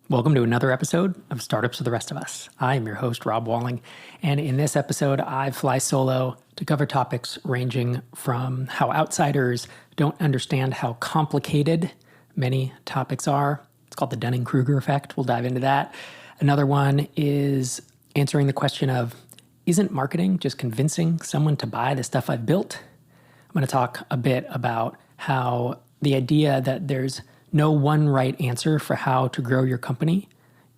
Welcome to another episode of Startups for the Rest of Us. I am your host, Rob Walling, and in this episode, I fly solo to cover topics ranging from how outsiders don't understand how complicated many topics are. It's called the Dunning-Kruger Effect. We'll dive into that. Another one is answering the question of, isn't marketing just convincing someone to buy the stuff I've built? I'm going to talk a bit about how the idea that there's no one right answer for how to grow your company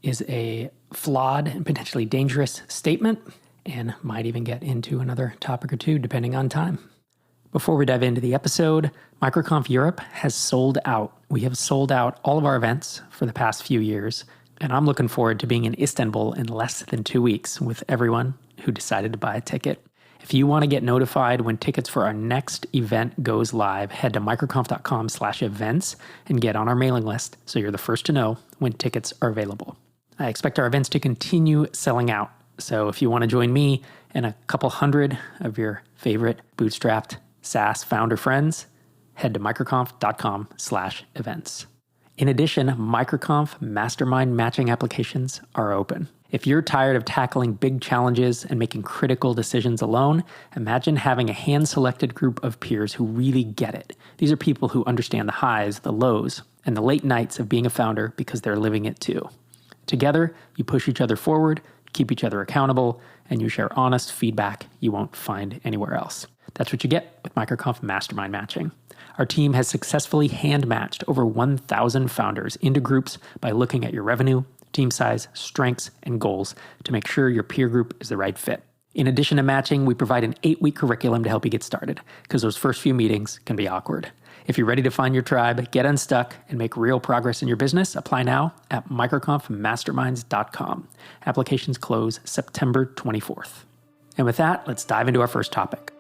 is a flawed and potentially dangerous statement, and might even get into another topic or two depending on time. Before we dive into the episode, MicroConf Europe has sold out. We have sold out all of our events for the past few years, and I'm looking forward to being in Istanbul in less than 2 weeks with everyone who decided to buy a ticket. If you want to get notified when tickets for our next event goes live, head to microconf.com/events and get on our mailing list so you're the first to know when tickets are available. I expect our events to continue selling out. So if you want to join me and a couple hundred of your favorite bootstrapped SaaS founder friends, head to microconf.com/events. In addition, MicroConf mastermind matching applications are open. If you're tired of tackling big challenges and making critical decisions alone, imagine having a hand-selected group of peers who really get it. These are people who understand the highs, the lows, and the late nights of being a founder because they're living it too. Together, you push each other forward, keep each other accountable, and you share honest feedback you won't find anywhere else. That's what you get with MicroConf Mastermind Matching. Our team has successfully hand-matched over 1,000 founders into groups by looking at your revenue, team size, strengths, and goals to make sure your peer group is the right fit. In addition to matching, we provide an 8-week curriculum to help you get started, because those first few meetings can be awkward. If you're ready to find your tribe, get unstuck, and make real progress in your business, apply now at microconfmasterminds.com. Applications close September 24th. And with that, let's dive into our first topic.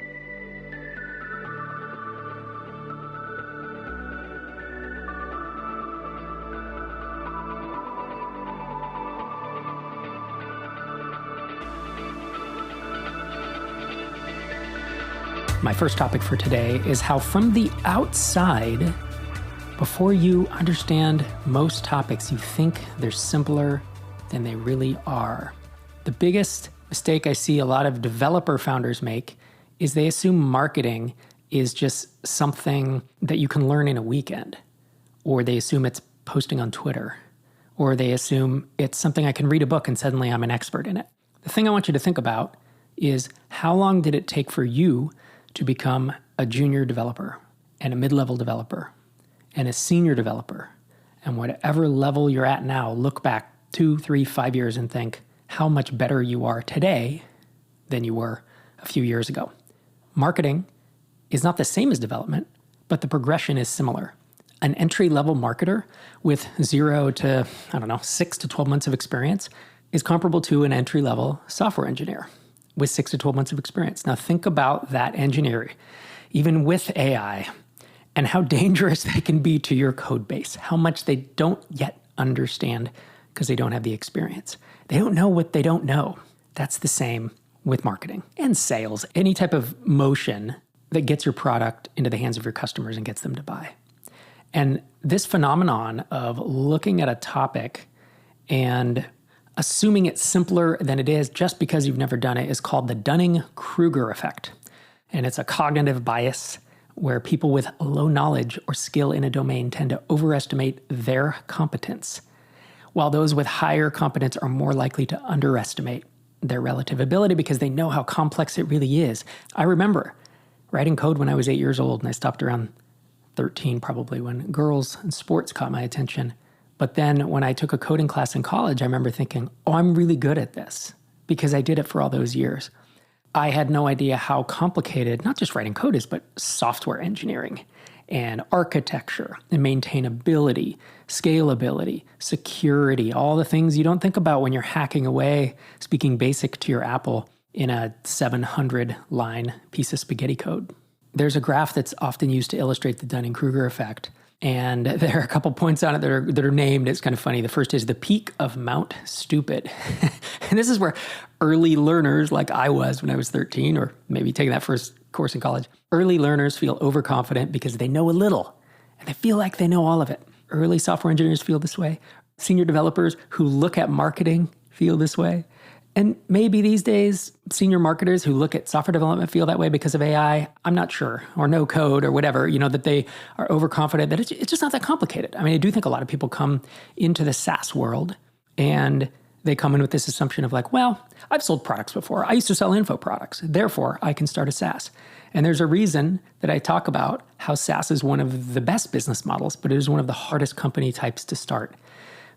My first topic for today is how from the outside, before you understand most topics, you think they're simpler than they really are. The biggest mistake I see a lot of developer founders make is they assume marketing is just something that you can learn in a weekend, or they assume it's posting on Twitter, or they assume it's something I can read a book and suddenly I'm an expert in it. The thing I want you to think about is, how long did it take for you to become a junior developer and a mid-level developer and a senior developer? And whatever level you're at now, look back 2, 3, 5 years and think how much better you are today than you were a few years ago. Marketing is not the same as development, but the progression is similar. An entry-level marketer with 0 to, 6 to 12 months of experience is comparable to an entry-level software engineer with 6 to 12 months of experience. Now think about that engineer, even with AI, and how dangerous they can be to your code base, how much they don't yet understand because they don't have the experience. They don't know what they don't know. That's the same with marketing and sales, any type of motion that gets your product into the hands of your customers and gets them to buy. And this phenomenon of looking at a topic and assuming it's simpler than it is just because you've never done it is called the Dunning-Kruger Effect. And it's a cognitive bias where people with low knowledge or skill in a domain tend to overestimate their competence, while those with higher competence are more likely to underestimate their relative ability because they know how complex it really is. I remember writing code when I was 8 years old, and I stopped around 13 probably, when girls and sports caught my attention. But then when I took a coding class in college, I remember thinking, I'm really good at this because I did it for all those years. I had no idea how complicated not just writing code is, but software engineering and architecture and maintainability, scalability, security, all the things you don't think about when you're hacking away, speaking basic to your Apple in a 700-line piece of spaghetti code. There's a graph that's often used to illustrate the Dunning-Kruger effect. And there are a couple points on it that are named. It's kind of funny. The first is the peak of Mount Stupid. And this is where early learners, like I was when I was 13, or maybe taking that first course in college, early learners feel overconfident because they know a little and they feel like they know all of it. Early software engineers feel this way. senior developers who look at marketing feel this way. And maybe these days, senior marketers who look at software development feel that way because of AI. I'm not sure, or no code or whatever, that they are overconfident that it's just not that complicated. I mean, I do think a lot of people come into the SaaS world and they come in with this assumption of like, well, I've sold products before. I used to sell info products. Therefore, I can start a SaaS. And there's a reason that I talk about how SaaS is one of the best business models, but it is one of the hardest company types to start.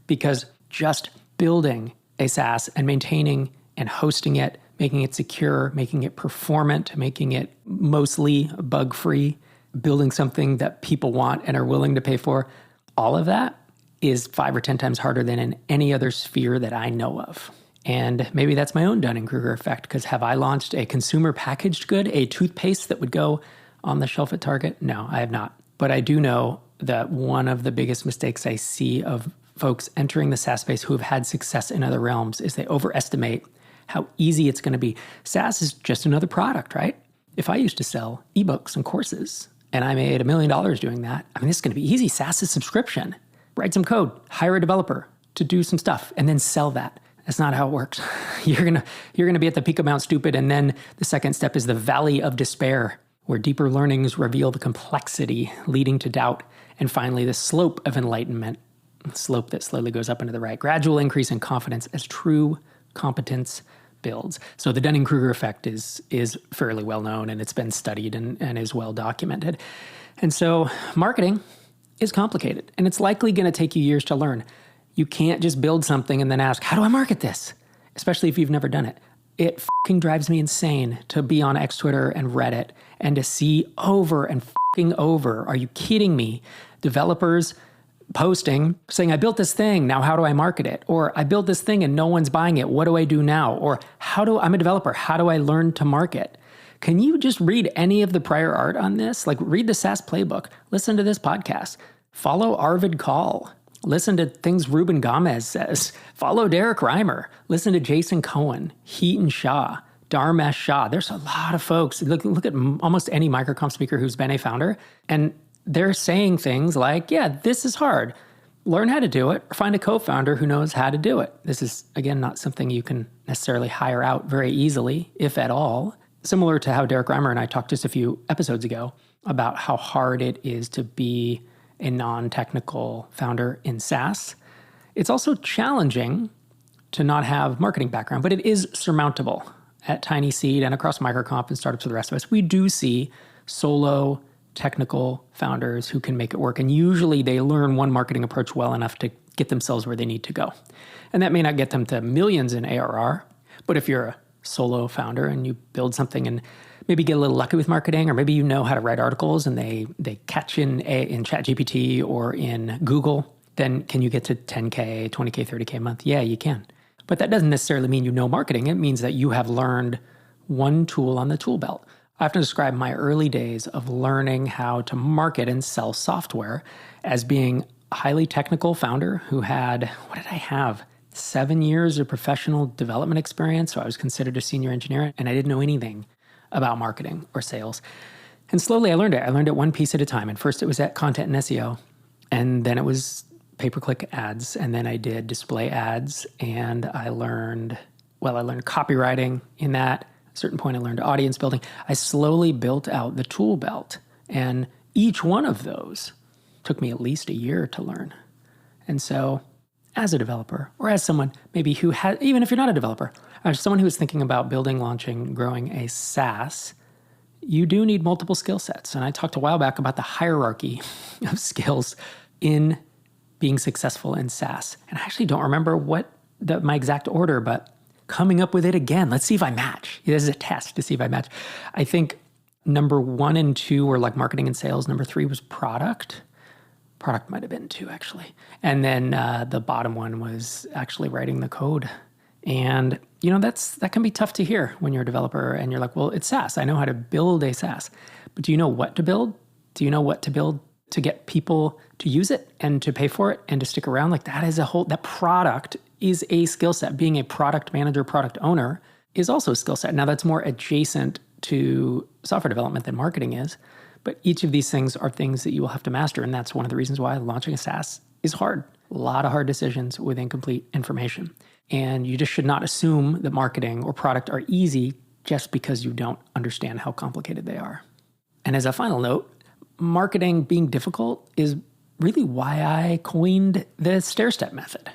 Because just building a SaaS and maintaining and hosting it, making it secure, making it performant, making it mostly bug-free, building something that people want and are willing to pay for, all of that is 5 or 10 times harder than in any other sphere that I know of. And maybe that's my own Dunning-Kruger effect, because have I launched a consumer packaged good, a toothpaste that would go on the shelf at Target? No, I have not. But I do know that one of the biggest mistakes I see of folks entering the SaaS space who have had success in other realms is they overestimate how easy it's going to be. SaaS is just another product, right? If I used to sell ebooks and courses and I made $1 million doing that, I mean, this is going to be easy. SaaS is subscription. Write some code, hire a developer to do some stuff, and then sell that. That's not how it works. You're gonna be at the peak of Mount Stupid, and then the second step is the valley of despair, where deeper learnings reveal the complexity leading to doubt, and finally the slope of enlightenment, slope that slowly goes up into the right, gradual increase in confidence as true competence builds. So the Dunning-Kruger effect is fairly well known, and it's been studied and is well documented. And so marketing is complicated, and it's likely going to take you years to learn. You can't just build something and then ask, how do I market this? Especially if you've never done it. It fucking drives me insane to be on X, Twitter, and Reddit and to see over and fucking over, are you kidding me? Developers posting, saying, I built this thing, now how do I market it? Or I built this thing and no one's buying it, what do I do now? Or I'm a developer, how do I learn to market? Can you just read any of the prior art on this? Like read the SaaS playbook, listen to this podcast, follow Arvid Kahl, listen to things Ruben Gomez says, follow Derek Reimer, listen to Jason Cohen, Heaton Shah, Dharmesh Shah. There's a lot of folks. Look at almost any microcomp speaker who's been a founder, and they're saying things like, yeah, this is hard. Learn how to do it, or find a co-founder who knows how to do it. This is, again, not something you can necessarily hire out very easily, if at all. Similar to how Derek Reimer and I talked just a few episodes ago about how hard it is to be a non-technical founder in SaaS. It's also challenging to not have marketing background, but it is surmountable. At Tiny Seed and across microcomp and startups for the rest of us, we do see solo technical founders who can make it work. And usually they learn one marketing approach well enough to get themselves where they need to go. And that may not get them to millions in ARR, but if you're a solo founder and you build something and maybe get a little lucky with marketing, or maybe you know how to write articles and they catch in ChatGPT or in Google, then can you get to 10K, 20K, 30K a month? Yeah, you can. But that doesn't necessarily mean you know marketing. It means that you have learned one tool on the tool belt. I often describe my early days of learning how to market and sell software as being a highly technical founder who had, 7 years of professional development experience. So I was considered a senior engineer and I didn't know anything about marketing or sales. And slowly I learned it. I learned it one piece at a time. And first it was at content and SEO. And then it was pay-per-click ads. And then I did display ads. And I learned copywriting in that. At a certain point I learned audience building. I slowly built out the tool belt. And each one of those took me at least a year to learn. And so as a developer, or as someone maybe who had, even if you're not a developer, as someone who is thinking about building, launching, growing a SaaS, you do need multiple skill sets. And I talked a while back about the hierarchy of skills in being successful in SaaS. And I actually don't remember my exact order, but coming up with it again. Let's see if I match. This is a test to see if I match. I think number 1 and 2 were like marketing and sales. Number 3 was product. Product might have been 2, actually. And then the bottom one was actually writing the code. And, that can be tough to hear when you're a developer and you're like, well, it's SaaS. I know how to build a SaaS. But do you know what to build? Do you know what to build to get people to use it and to pay for it and to stick around? Like that product is a skill set. Being a product manager, product owner is also a skill set. Now that's more adjacent to software development than marketing is. But each of these things are things that you will have to master. And that's one of the reasons why launching a SaaS is hard. a lot of hard decisions with incomplete information. And you just should not assume that marketing or product are easy just because you don't understand how complicated they are. And as a final note, marketing being difficult is really why I coined the stair-step method,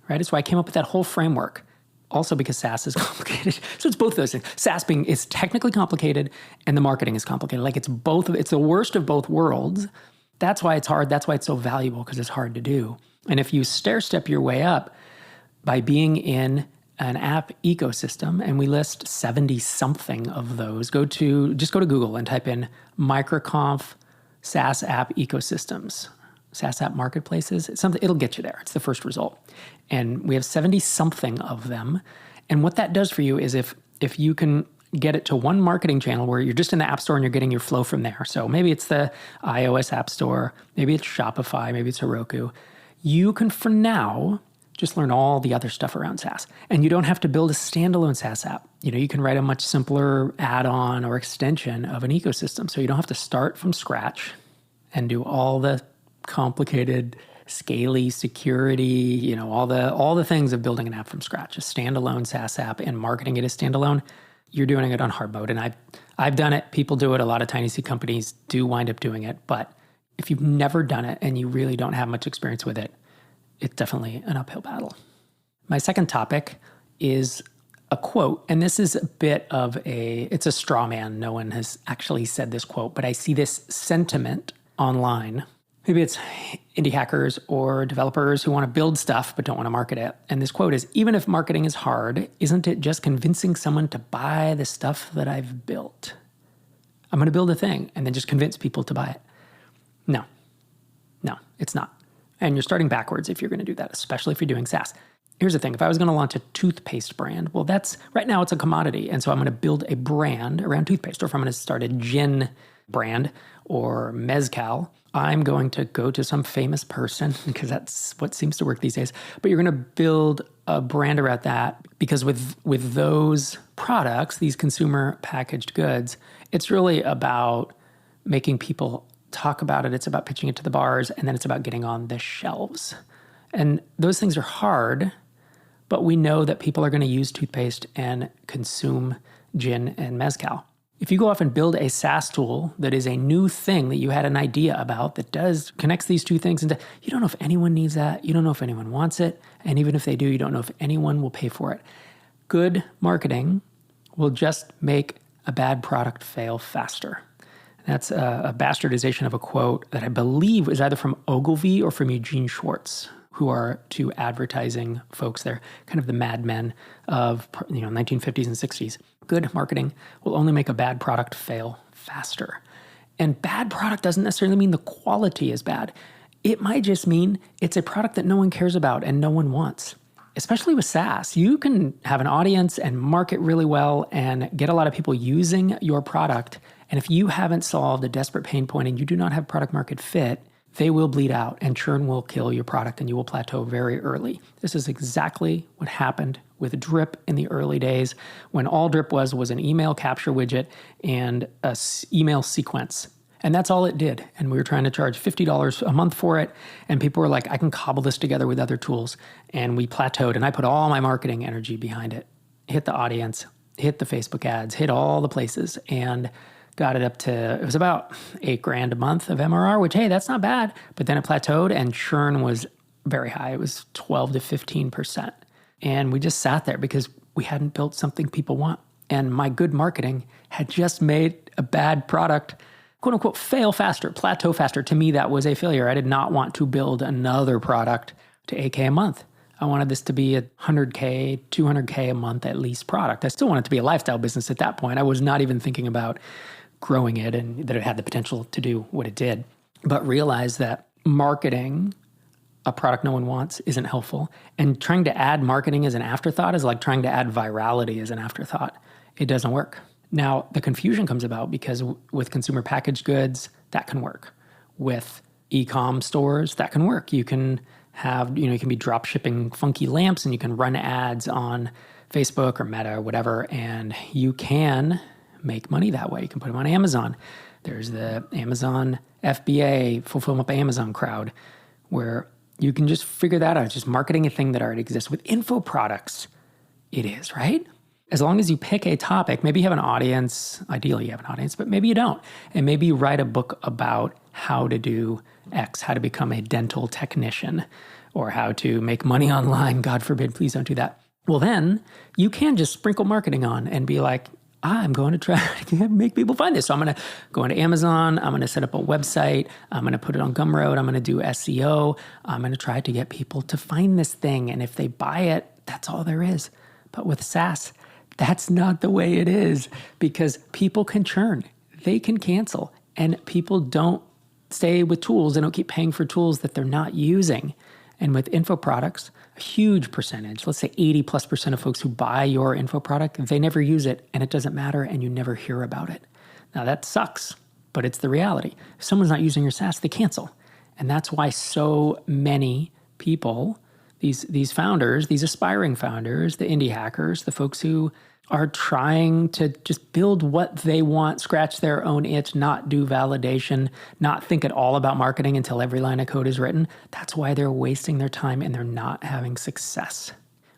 right? It's why I came up with that whole framework. Also because SaaS is complicated. So it's both of those things. SaaS is technically complicated and the marketing is complicated. Like it's the worst of both worlds. That's why it's hard. That's why it's so valuable, because it's hard to do. And if you stair-step your way up by being in an app ecosystem, and we list 70-something of those, just go to Google and type in microconf SaaS app ecosystems, SaaS app marketplaces. It'll get you there. It's the first result. And we have 70-something of them. And what that does for you is if you can get it to one marketing channel where you're just in the App Store and you're getting your flow from there. So maybe it's the iOS App Store, maybe it's Shopify, maybe it's Heroku. You can, for now, just learn all the other stuff around SaaS. And you don't have to build a standalone SaaS app. You can write a much simpler add-on or extension of an ecosystem. So you don't have to start from scratch and do all the complicated, scaly security, all the things of building an app from scratch. A standalone SaaS app and marketing it as standalone, you're doing it on hard mode. And I've done it. People do it. A lot of tiny C companies do wind up doing it. But if you've never done it and you really don't have much experience with it, it's definitely an uphill battle. My second topic is a quote. And this is a bit of it's a straw man. No one has actually said this quote, but I see this sentiment online. Maybe it's indie hackers or developers who want to build stuff but don't want to market it. And this quote is, even if marketing is hard, isn't it just convincing someone to buy the stuff that I've built? I'm going to build a thing and then just convince people to buy it. No, it's not. And you're starting backwards if you're going to do that, especially if you're doing SaaS. Here's the thing. If I was going to launch a toothpaste brand, well, right now it's a commodity. And so I'm going to build a brand around toothpaste. Or if I'm going to start a gin brand or mezcal, I'm going to go to some famous person because that's what seems to work these days. But you're going to build a brand around that because with those products, these consumer packaged goods, it's really about making people talk about it. It's about pitching it to the bars, and then it's about getting on the shelves. And those things are hard, but we know that people are going to use toothpaste and consume gin and mezcal. If you go off and build a SaaS tool that is a new thing that you had an idea about that connects these two things, you don't know if anyone needs that. You don't know if anyone wants it. And even if they do, you don't know if anyone will pay for it. Good marketing will just make a bad product fail faster. That's a bastardization of a quote that I believe is either from Ogilvy or from Eugene Schwartz, who are two advertising folks. They're kind of the madmen of 1950s and 60s. Good marketing will only make a bad product fail faster. And bad product doesn't necessarily mean the quality is bad. It might just mean it's a product that no one cares about and no one wants. Especially with SaaS, you can have an audience and market really well and get a lot of people using your product. And if you haven't solved a desperate pain point and you do not have product market fit, they will bleed out and churn will kill your product and you will plateau very early. This is exactly what happened with Drip in the early days when all Drip was an email capture widget and an email sequence. And that's all it did. And we were trying to charge $50 a month for it. And people were like, I can cobble this together with other tools. And we plateaued. And I put all my marketing energy behind it. Hit the audience, hit the Facebook ads, hit all the places, and got it up to, it was about $8,000 a month of MRR, which, hey, that's not bad. But then it plateaued and churn was very high. It was 12 to 15%. And we just sat there because we hadn't built something people want. And my good marketing had just made a bad product, quote unquote, fail faster, plateau faster. To me, that was a failure. I did not want to build another product to $8,000 a month. I wanted this to be a $100K, $200K a month at least product. I still wanted it to be a lifestyle business at that point. I was not even thinking about growing it and that it had the potential to do what it did. But realized that marketing a product no one wants isn't helpful. And trying to add marketing as an afterthought is like trying to add virality as an afterthought. It doesn't work. Now, the confusion comes about because with consumer packaged goods, that can work. With e-com stores, that can work. You can have, you can be drop shipping funky lamps and you can run ads on Facebook or Meta or whatever, and you can make money that way. You can put them on Amazon. There's the Amazon FBA, Fulfillment by Amazon crowd, where You can just figure that out. It's just marketing a thing that already exists. With info products, it is, right? As long as you pick a topic, maybe you have an audience, ideally you have an audience, but maybe you don't. And maybe you write a book about how to do X, how to become a dental technician, or how to make money online. God forbid, please don't do that. Well, then you can just sprinkle marketing on and be like, I'm going to try to make people find this. So I'm going to go into Amazon. I'm going to set up a website. I'm going to put it on Gumroad. I'm going to do SEO. I'm going to try to get people to find this thing. And if they buy it, that's all there is. But with SaaS, that's not the way it is, because people can churn. They can cancel. And people don't stay with tools. They don't keep paying for tools that they're not using. And with info products, a huge percentage, let's say 80+% of folks who buy your info product, they never use it and it doesn't matter and you never hear about it. Now that sucks, but it's the reality. If someone's not using your SaaS, they cancel. And that's why so many people, these founders, these aspiring founders, the indie hackers, the folks who are trying to just build what they want, scratch their own itch, not do validation, not think at all about marketing until every line of code is written. That's why they're wasting their time and they're not having success.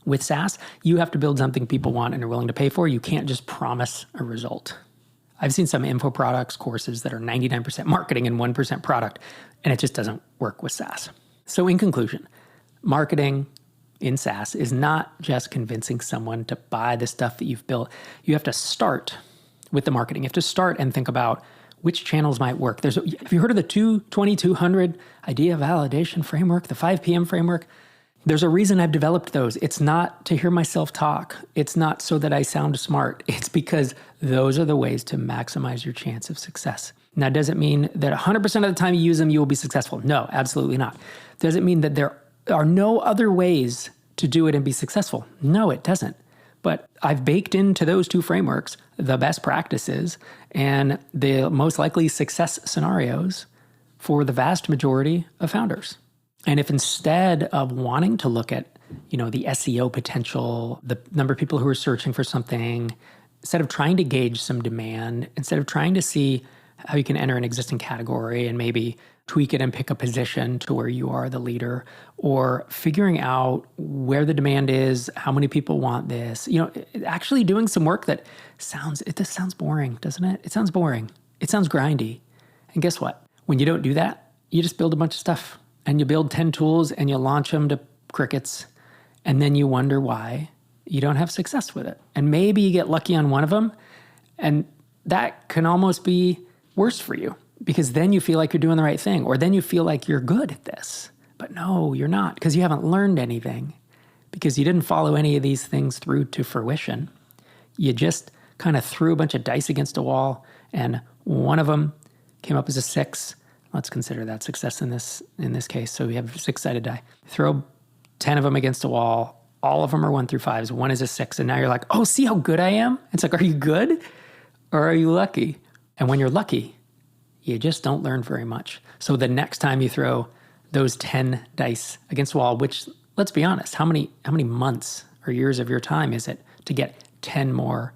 With SaaS, you have to build something people want and are willing to pay for. You can't just promise a result. I've seen some info products courses that are 99% marketing and 1% product, and it just doesn't work with SaaS. So in conclusion, marketing in SaaS is not just convincing someone to buy the stuff that you've built. You have to start with the marketing. You have to start and think about which channels might work. Have you heard of the 2-20-200 idea validation framework, the 5 p.m. framework? There's a reason I've developed those. It's not to hear myself talk. It's not so that I sound smart. It's because those are the ways to maximize your chance of success. Now, does it mean that 100% of the time you use them, you will be successful? No, absolutely not. Does it mean that there are no other ways to do it and be successful? No, it doesn't. But I've baked into those two frameworks the best practices and the most likely success scenarios for the vast majority of founders. And if instead of wanting to look at, the SEO potential, the number of people who are searching for something, instead of trying to gauge some demand, instead of trying to see how you can enter an existing category and maybe tweak it and pick a position to where you are the leader, or figuring out where the demand is, how many people want this, actually doing some work that sounds boring, doesn't it? It sounds boring. It sounds grindy. And guess what? When you don't do that, you just build a bunch of stuff and you build 10 tools and you launch them to crickets. And then you wonder why you don't have success with it. And maybe you get lucky on one of them, and that can almost be worse for you, because then you feel like you're doing the right thing, or then you feel like you're good at this. But no, you're not, because you haven't learned anything, because you didn't follow any of these things through to fruition. You just kind of threw a bunch of dice against a wall, and one of them came up as a 6. Let's consider that success in this case. So we have 6-sided die. Throw 10 of them against a wall. All of them are 1 through 5s. One is a 6. And now you're like, oh, see how good I am? It's like, are you good or are you lucky? And when you're lucky, you just don't learn very much. So the next time you throw those 10 dice against the wall, which, let's be honest, how many months or years of your time is it to get 10 more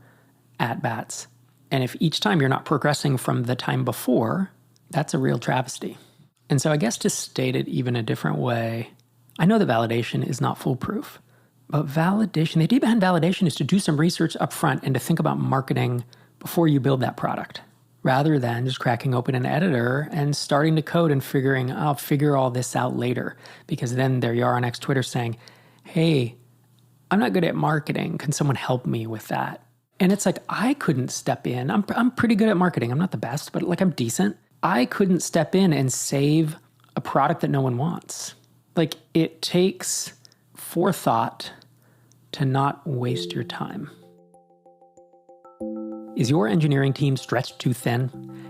at-bats? And if each time you're not progressing from the time before, that's a real travesty. And so I guess to state it even a different way, I know that validation is not foolproof, but validation, the idea behind validation is to do some research up front and to think about marketing before you build that product, rather than just cracking open an editor and starting to code and figuring, I'll figure all this out later. Because then there you are on X Twitter saying, hey, I'm not good at marketing. Can someone help me with that? And it's like, I couldn't step in. I'm pretty good at marketing. I'm not the best, but I'm decent. I couldn't step in and save a product that no one wants. It takes forethought to not waste your time. Is your engineering team stretched too thin?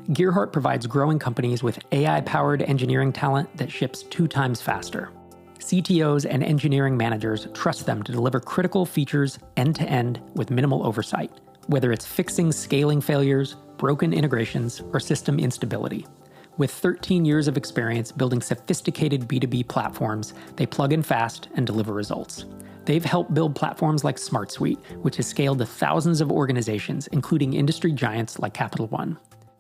Gearhart provides growing companies with AI-powered engineering talent that ships 2 times faster. CTOs and engineering managers trust them to deliver critical features end-to-end with minimal oversight, whether it's fixing scaling failures, broken integrations, or system instability. With 13 years of experience building sophisticated B2B platforms, they plug in fast and deliver results. They've helped build platforms like SmartSuite, which has scaled to thousands of organizations, including industry giants like Capital One.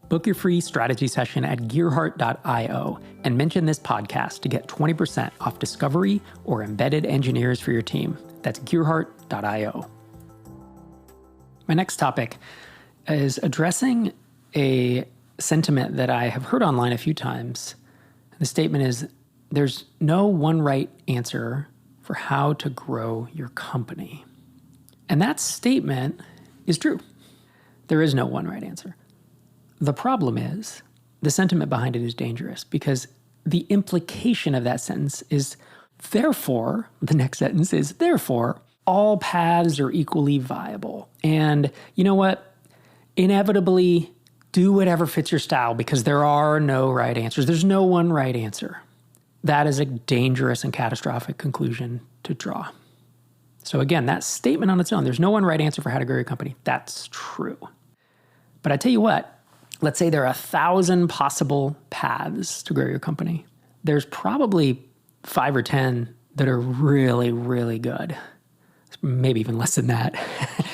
Book your free strategy session at gearheart.io and mention this podcast to get 20% off discovery or embedded engineers for your team. That's gearheart.io. My next topic is addressing a sentiment that I have heard online a few times. The statement is, there's no one right answer for how to grow your company. And that statement is true. There is no one right answer. The problem is, the sentiment behind it is dangerous because the implication of that sentence is, therefore, the next sentence is, therefore, all paths are equally viable. And you know what? Inevitably, do whatever fits your style because there are no right answers. There's no one right answer. That is a dangerous and catastrophic conclusion to draw. So again, that statement on its own, there's no one right answer for how to grow your company. That's true. But I tell you what, let's say there are 1,000 possible paths to grow your company. There's probably 5 or 10 that are really, really good. Maybe even less than that.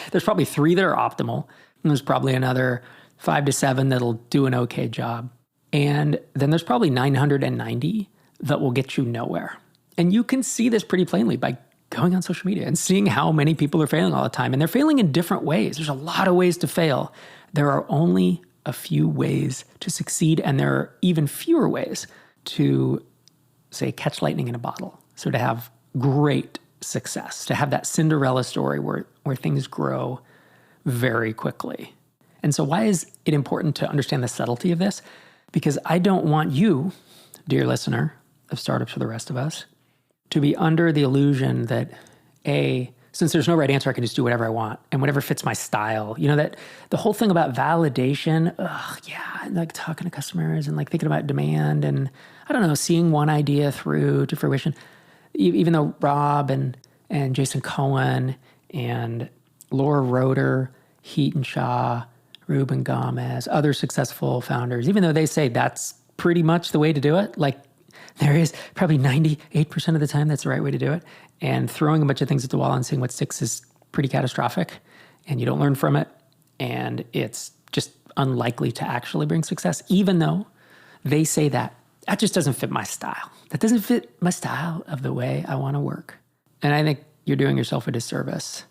There's probably 3 that are optimal. And there's probably another 5 to 7 that'll do an okay job. And then there's probably 990 that will get you nowhere. And you can see this pretty plainly by going on social media and seeing how many people are failing all the time. And they're failing in different ways. There's a lot of ways to fail. There are only a few ways to succeed, and there are even fewer ways to, say, catch lightning in a bottle. So to have great success, to have that Cinderella story where things grow very quickly. And so why is it important to understand the subtlety of this? Because I don't want you, dear listener of Startups for the Rest of Us, to be under the illusion that, since there's no right answer, I can just do whatever I want and whatever fits my style. You know, that the whole thing about validation, like talking to customers and like thinking about demand and, I don't know, seeing one idea through to fruition. Even though Rob and Jason Cohen and Laura Roeder, Heaton Shaw, Ruben Gomez, other successful founders, even though they say that's pretty much the way to do it, like there is probably 98% of the time that's the right way to do it. And throwing a bunch of things at the wall and seeing what sticks is pretty catastrophic, and you don't learn from it, and it's just unlikely to actually bring success, even though they say that just doesn't fit my style. That doesn't fit my style of the way I want to work. And I think you're doing yourself a disservice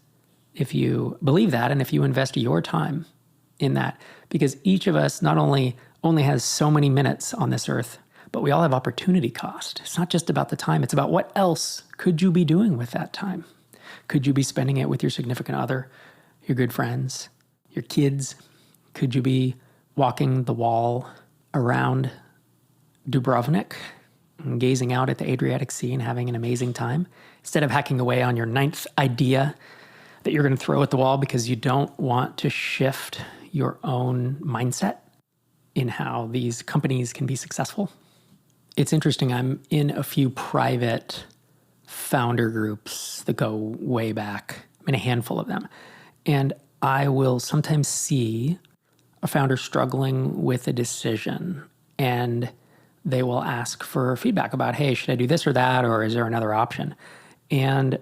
if you believe that and if you invest your time in that, because each of us not only has so many minutes on this earth, but we all have opportunity cost. It's not just about the time. It's about what else could you be doing with that time? Could you be spending it with your significant other, your good friends, your kids? Could you be walking the wall around Dubrovnik and gazing out at the Adriatic Sea and having an amazing time instead of hacking away on your 9th idea that you're going to throw at the wall because you don't want to shift your own mindset in how these companies can be successful? It's interesting. I'm in a few private founder groups that go way back. I'm in a handful of them. And I will sometimes see a founder struggling with a decision, and they will ask for feedback about, hey, should I do this or that, or is there another option? And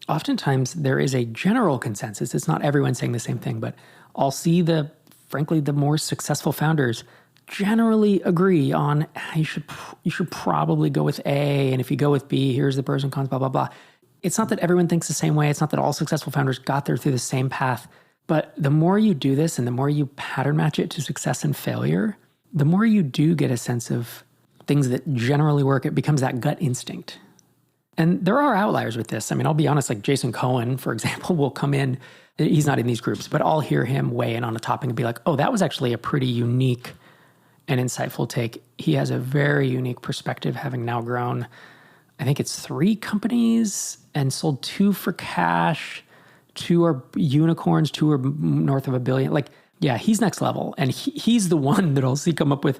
oftentimes there is a general consensus. It's not everyone saying the same thing, but I'll see frankly, the more successful founders generally agree on you should probably go with A, and if you go with B, here's the pros and cons, blah, blah, blah. It's not that everyone thinks the same way. It's not that all successful founders got there through the same path. But the more you do this and the more you pattern match it to success and failure, the more you do get a sense of things that generally work. It becomes that gut instinct. And there are outliers with this. I mean, I'll be honest, like Jason Cohen, for example, will come in. He's not in these groups, but I'll hear him weigh in on a topic and be like, oh, that was actually a pretty unique and insightful take. He has a very unique perspective, having now grown, I think it's 3 companies and sold 2 for cash. 2 are unicorns, 2 are north of $1 billion. Like, yeah, he's next level. And he's the one that I'll see come up with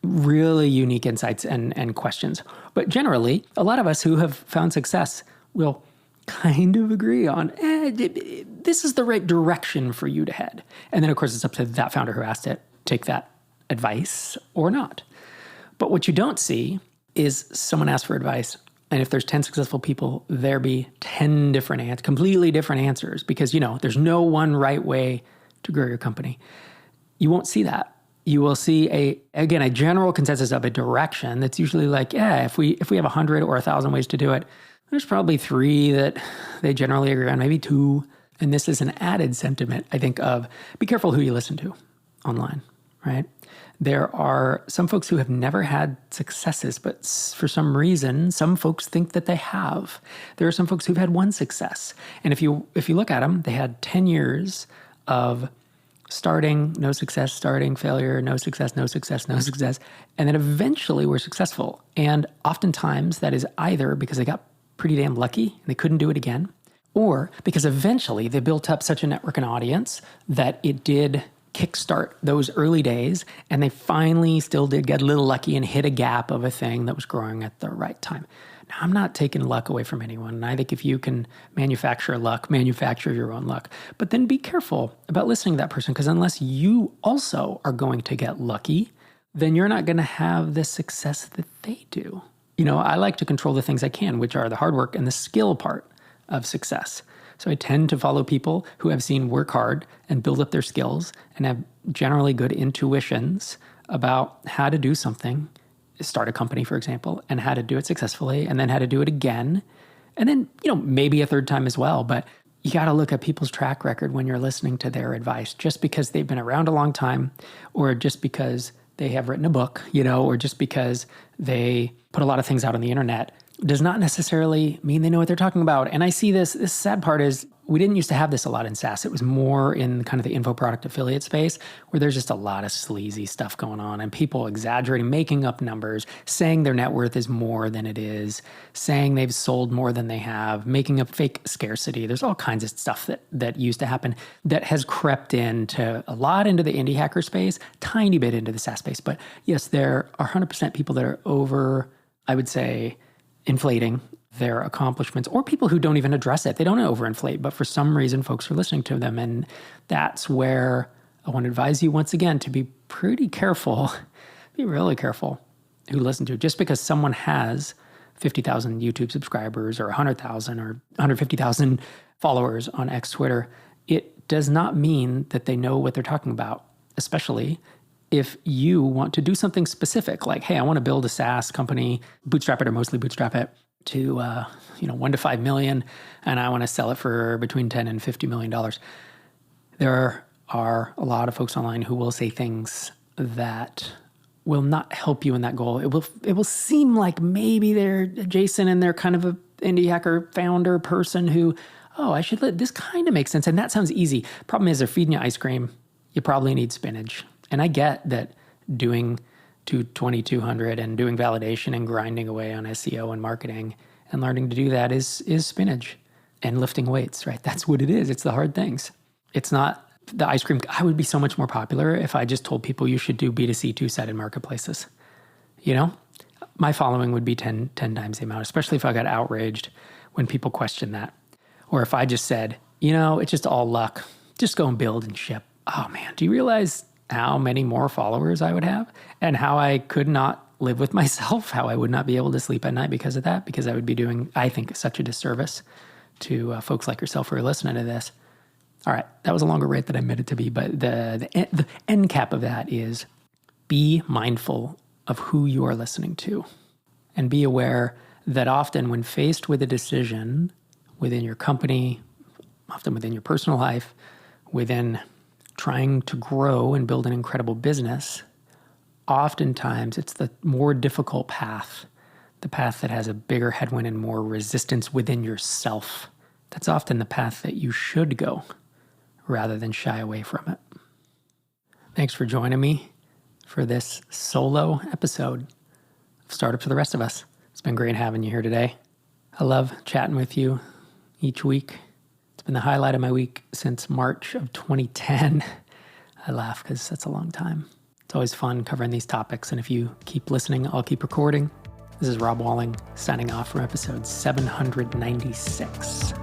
really unique insights and questions. But generally, a lot of us who have found success will kind of agree on, this is the right direction for you to head. And then, of course, it's up to that founder who has to take that advice or not. But what you don't see is someone asks for advice, and if there's 10 successful people, there be 10 different completely different answers, because, there's no one right way to grow your company. You won't see that. you will see a general consensus of a direction that's usually like, yeah, if we have 100 or 1,000 ways to do it, there's probably 3 that they generally agree on, maybe 2. And this is an added sentiment, I think, of be careful who you listen to online, right? There are some folks who have never had successes, but for some reason, some folks think that they have. There are some folks who've had one success. And if you look at them, they had 10 years of starting, no success, starting, failure, no success, no success, no success, and then eventually were successful. And oftentimes that is either because they got pretty damn lucky and they couldn't do it again, or because eventually they built up such a network and audience that it did kickstart those early days, and they finally still did get a little lucky and hit a gap of a thing that was growing at the right time. Now, I'm not taking luck away from anyone, and I think if you can manufacture luck, manufacture your own luck. But then be careful about listening to that person, because unless you also are going to get lucky, then you're not going to have the success that they do. I like to control the things I can, which are the hard work and the skill part of success. So I tend to follow people who have seen work hard and build up their skills and have generally good intuitions about how to do something, start a company, for example, and how to do it successfully, and then how to do it again. And then, maybe a third time as well. But you got to look at people's track record when you're listening to their advice. Just because they've been around a long time, or just because they have written a book, or just because they put a lot of things out on the internet, does not necessarily mean they know what they're talking about. And I see this sad part is we didn't used to have this a lot in SaaS. It was more in kind of the info product affiliate space where there's just a lot of sleazy stuff going on and people exaggerating, making up numbers, saying their net worth is more than it is, saying they've sold more than they have, making up fake scarcity. There's all kinds of stuff that used to happen that has crept into a lot into the indie hacker space, tiny bit into the SaaS space. But yes, there are 100% people that are over, I would say, inflating their accomplishments, or people who don't even address it. They don't overinflate, but for some reason, folks are listening to them. And that's where I want to advise you once again to be pretty careful, be really careful who listen to it. Just because someone has 50,000 YouTube subscribers or 100,000 or 150,000 followers on X Twitter, it does not mean that they know what they're talking about, especially if you want to do something specific, like, hey, I want to build a SaaS company, bootstrap it or mostly bootstrap it to, $1 to $5 million, and I want to sell it for between $10 and $50 million. There are a lot of folks online who will say things that will not help you in that goal. It will seem like maybe they're adjacent and they're kind of a indie hacker founder person who, this kind of makes sense. And that sounds easy. Problem is they're feeding you ice cream. You probably need spinach. And I get that doing 2,200 and doing validation and grinding away on SEO and marketing and learning to do that is spinach and lifting weights, right? That's what it is. It's the hard things. It's not the ice cream. I would be so much more popular if I just told people you should do B2C two-sided marketplaces. My following would be 10 times the amount, especially if I got outraged when people question that. Or if I just said, it's just all luck. Just go and build and ship. Oh man, do you realize how many more followers I would have and how I could not live with myself, how I would not be able to sleep at night because of that, because I would be doing, I think, such a disservice to folks like yourself who are listening to this. All right, that was a longer rant than I meant it to be, but the end cap of that is be mindful of who you are listening to and be aware that often when faced with a decision within your company, often within your personal life, within trying to grow and build an incredible business, oftentimes it's the more difficult path, the path that has a bigger headwind and more resistance within yourself. That's often the path that you should go rather than shy away from it. Thanks for joining me for this solo episode of Startup for the Rest of Us. It's been great having you here today. I love chatting with you each week. It's been the highlight of my week since March of 2010. I laugh because that's a long time. It's always fun covering these topics, and if you keep listening, I'll keep recording. This is Rob Walling signing off from episode 796.